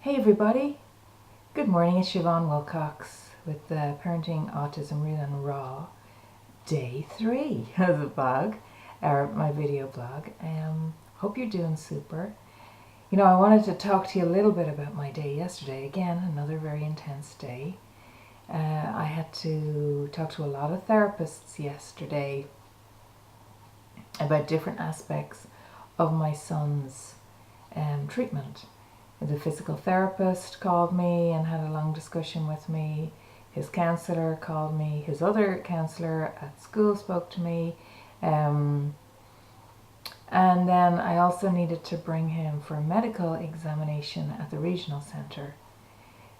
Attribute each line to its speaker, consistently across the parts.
Speaker 1: Hey everybody, good morning, it's Siobhan Wilcox with the Parenting Autism Real and Raw Day 3 of the blog, or my video blog. Hope you're doing super. You know, I wanted to talk to you a little bit about my day yesterday. Again, another very intense day. I had to talk to a lot of therapists yesterday about different aspects of my son's treatment. The physical therapist called me and had a long discussion with me. His counsellor called me. His other counsellor at school spoke to me. And then I also needed to bring him for a medical examination at the regional centre.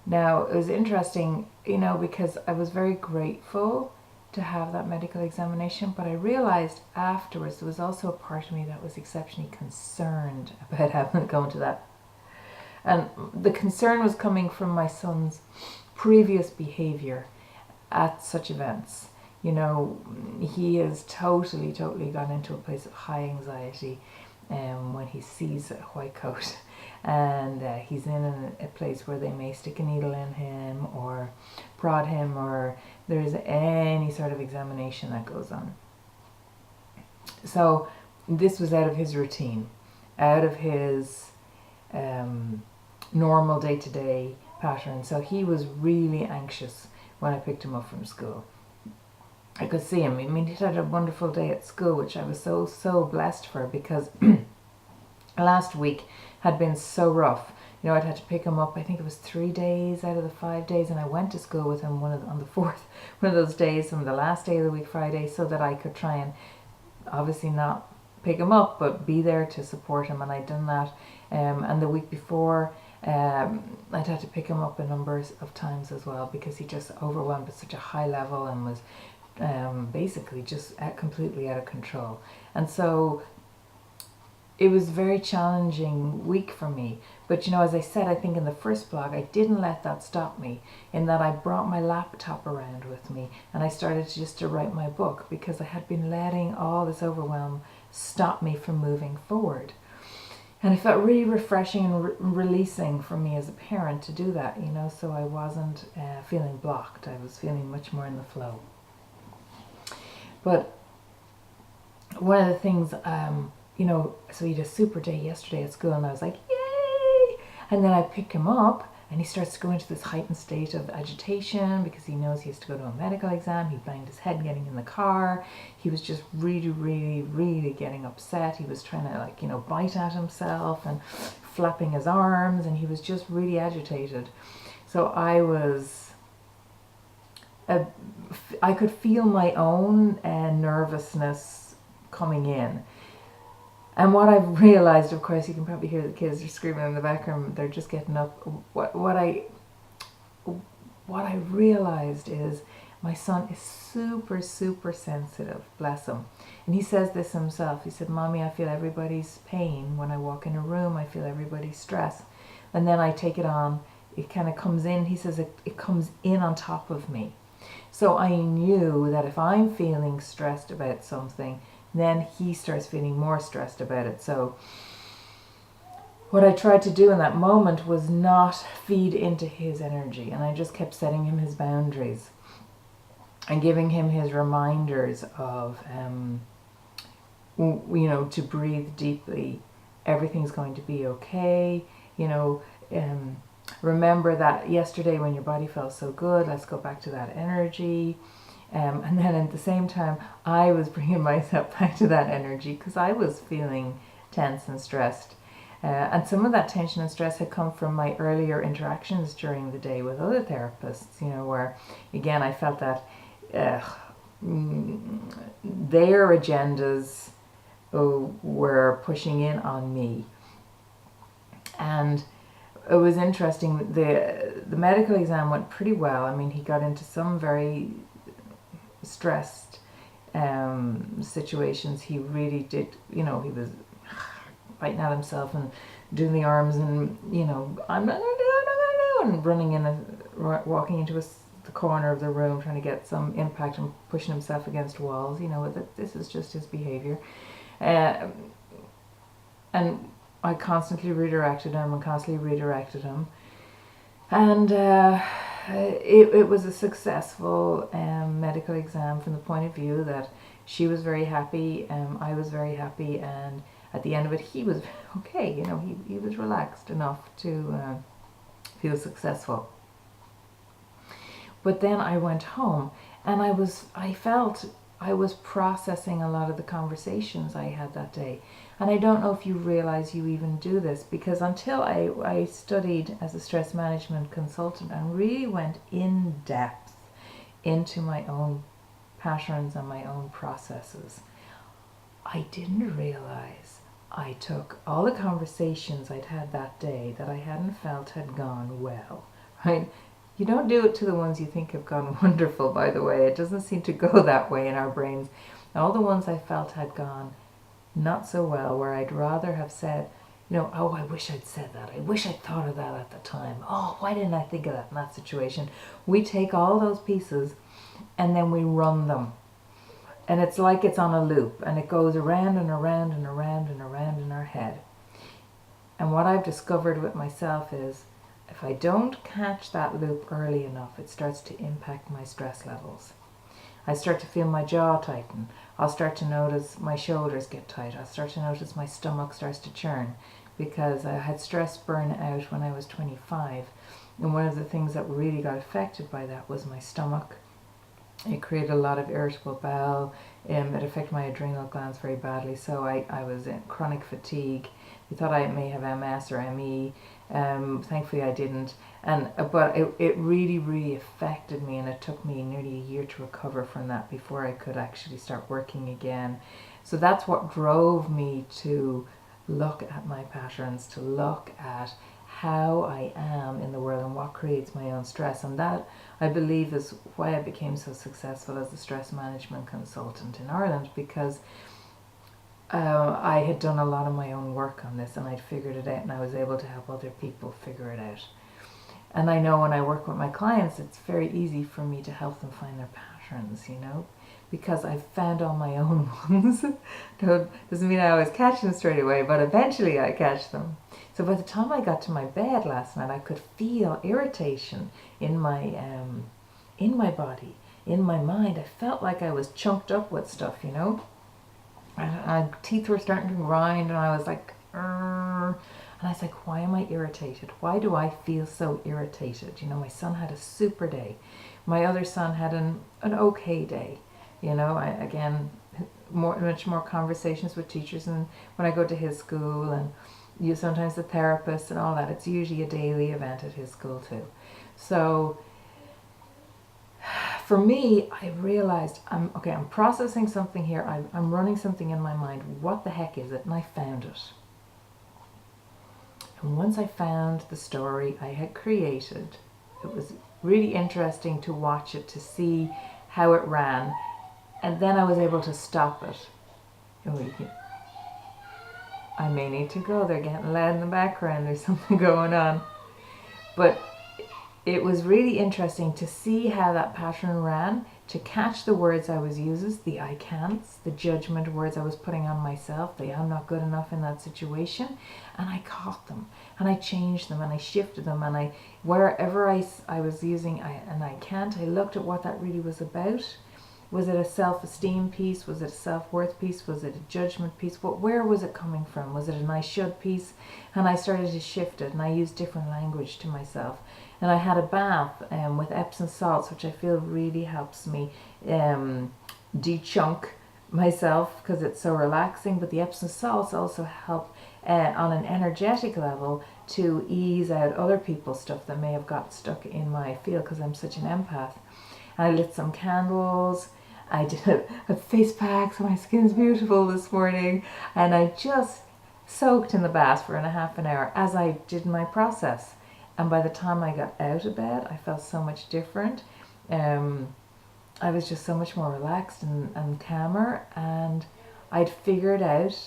Speaker 1: Now, it was interesting, you know, because I was very grateful to have that medical examination, but I realised afterwards there was also a part of me that was exceptionally concerned about having gone to that. And the concern was coming from my son's previous behaviour at such events. You know, he has totally gone into a place of high anxiety when he sees a white coat, and he's in a place where they may stick a needle in him or prod him, or there's any sort of examination that goes on. So this was out of his routine, out of his normal day-to-day pattern. So he was really anxious when I picked him up from school. I could see him. I mean, he'd had a wonderful day at school, which I was so blessed for, because last week had been so rough. You know, I'd had to pick him up, I think it was 3 days out of the 5 days, and I went to school with him on the fourth one of those days, on the last day of the week, Friday, so that I could try and obviously not pick him up, but be there to support him, and I'd done that. And the week before, I'd had to pick him up a number of times as well, because he just overwhelmed at such a high level and was basically just completely out of control. And so it was a very challenging week for me. But you know, as I said, I think in the first blog, I didn't let that stop me, in that I brought my laptop around with me and I started to write my book, because I had been letting all this overwhelm stop me from moving forward. And it felt really refreshing and releasing for me as a parent to do that, you know, so I wasn't feeling blocked. I was feeling much more in the flow. But one of the things, you know, so he had a super day yesterday at school, and I was like, yay! And then I pick him up, and he starts to go into this heightened state of agitation, because he knows he has to go to a medical exam. He banged his head getting in the car. He was just really getting upset. He was trying to, like, you know, bite at himself and flapping his arms, and he was just really agitated. So I could feel my own nervousness coming in. And what I've realized, of course, you can probably hear the kids are screaming in the background. They're just getting up. What I realized is my son is super sensitive, bless him. And he says this himself. He said, "Mommy, I feel everybody's pain when I walk in a room. I feel everybody's stress. And then I take it on. It kind of comes in." He says it comes in on top of me. So I knew that if I'm feeling stressed about something, then he starts feeling more stressed about it. So what I tried to do in that moment was not feed into his energy, and I just kept setting him his boundaries and giving him his reminders of, you know, to breathe deeply. Everything's going to be okay. You know, remember that yesterday when your body felt so good, let's go back to that energy. And then at the same time, I was bringing myself back to that energy, because I was feeling tense and stressed. And some of that tension and stress had come from my earlier interactions during the day with other therapists, you know, where, again, I felt that their agendas were pushing in on me. And it was interesting. The medical exam went pretty well. I mean, he got into some very stressed situations. He really did, you know, he was biting at himself and doing the arms, and, you know, I'm not gonna do, and running walking into the corner of the room, trying to get some impact and pushing himself against walls. You know, this is just his behavior. And I constantly redirected him. And it was a successful medical exam from the point of view that she was very happy, I was very happy, and at the end of it he was okay, you know, he was relaxed enough to feel successful. But then I went home and I felt I was processing a lot of the conversations I had that day. And I don't know if you realize you even do this, because until I studied as a stress management consultant and really went in depth into my own patterns and my own processes, I didn't realize I took all the conversations I'd had that day that I hadn't felt had gone well, right? You don't do it to the ones you think have gone wonderful, by the way. It doesn't seem to go that way in our brains. All the ones I felt had gone not so well, where I'd rather have said, you know, oh, I wish I'd said that. I wish I'd thought of that at the time. Oh, why didn't I think of that in that situation? We take all those pieces and then we run them. And it's like it's on a loop, and it goes around and around and around and around in our head. And what I've discovered with myself is, if I don't catch that loop early enough, it starts to impact my stress levels. I start to feel my jaw tighten. I'll start to notice my shoulders get tight. I'll start to notice my stomach starts to churn, because I had stress burn out when I was 25. And one of the things that really got affected by that was my stomach. It created a lot of irritable bowel. It affected my adrenal glands very badly. So I was in chronic fatigue. We thought I may have MS or ME. Thankfully I didn't. But it really, really affected me, and it took me nearly a year to recover from that before I could actually start working again. So that's what drove me to look at my patterns, to look at how I am in the world and what creates my own stress. And that, I believe, is why I became so successful as a stress management consultant in Ireland, because I had done a lot of my own work on this, and I'd figured it out, and I was able to help other people figure it out. And I know when I work with my clients, it's very easy for me to help them find their patterns, you know, because I've found all my own ones. Doesn't mean I always catch them straight away, but eventually I catch them. So by the time I got to my bed last night, I could feel irritation in my body, in my mind. I felt like I was chunked up with stuff, you know. And teeth were starting to grind, and I was like, Urgh. And I was like, why am I irritated? Why do I feel so irritated? You know, my son had a super day. My other son had an okay day. You know, again, much more conversations with teachers, and when I go to his school, and sometimes the therapist and all that, it's usually a daily event at his school too. So for me, I realized, I'm processing something here. I'm running something in my mind. What the heck is it? And I found it. And once I found the story I had created, it was really interesting to watch it, to see how it ran. And then I was able to stop it. I may need to go. They're getting loud in the background. There's something going on. But it was really interesting to see how that pattern ran, to catch the words I was using, the I can'ts, the judgment words I was putting on myself, the I'm not good enough in that situation, and I caught them, and I changed them, and I shifted them, and wherever I was using an I can't, I looked at what that really was about. Was it a self-esteem piece? Was it a self-worth piece? Was it a judgment piece? Where was it coming from? Was it an I should piece? And I started to shift it, and I used different language to myself. And I had a bath with Epsom salts, which I feel really helps me de-chunk myself, because it's so relaxing. But the Epsom salts also help on an energetic level to ease out other people's stuff that may have got stuck in my field, because I'm such an empath. I lit some candles. I did a face pack, so my skin's beautiful this morning. And I just soaked in the bath for half an hour as I did my process. And by the time I got out of bed, I felt so much different. I was just so much more relaxed and calmer. And I'd figured out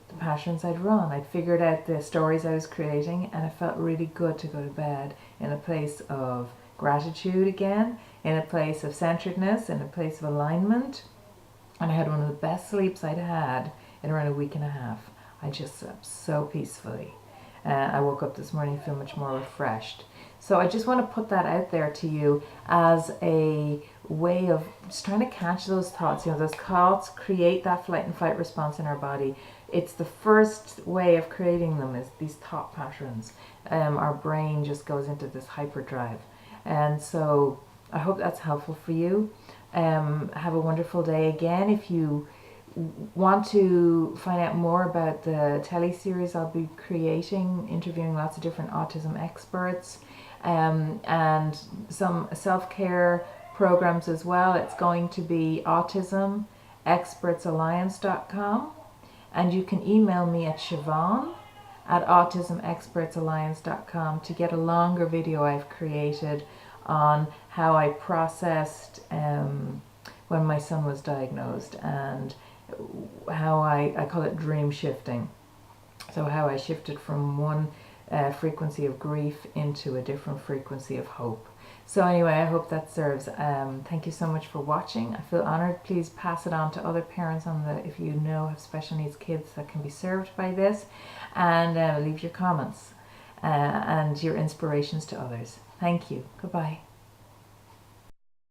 Speaker 1: the patterns I'd run. I'd figured out the stories I was creating. And it felt really good to go to bed in a place of gratitude again, in a place of centeredness, in a place of alignment. And I had one of the best sleeps I'd had in around a week and a half. I just slept so peacefully. I woke up this morning feeling much more refreshed. So I just want to put that out there to you as a way of just trying to catch those thoughts. You know, those thoughts create that flight and fight response in our body. It's the first way of creating them is these thought patterns. Our brain just goes into this hyperdrive. And so I hope that's helpful for you. Have a wonderful day again. If you want to find out more about the teleseries I'll be creating, interviewing lots of different autism experts, and some self-care programs as well, it's going to be autismexpertsalliance.com, and you can email me at Siobhan at autismexpertsalliance.com to get a longer video I've created on how I processed when my son was diagnosed, and how I call it dream shifting. So how I shifted from one frequency of grief into a different frequency of hope. So anyway, I hope that serves. Thank you so much for watching. I feel honored. Please pass it on to other parents if you know have special needs kids that can be served by this, and leave your comments and your inspirations to others. Thank you. Goodbye.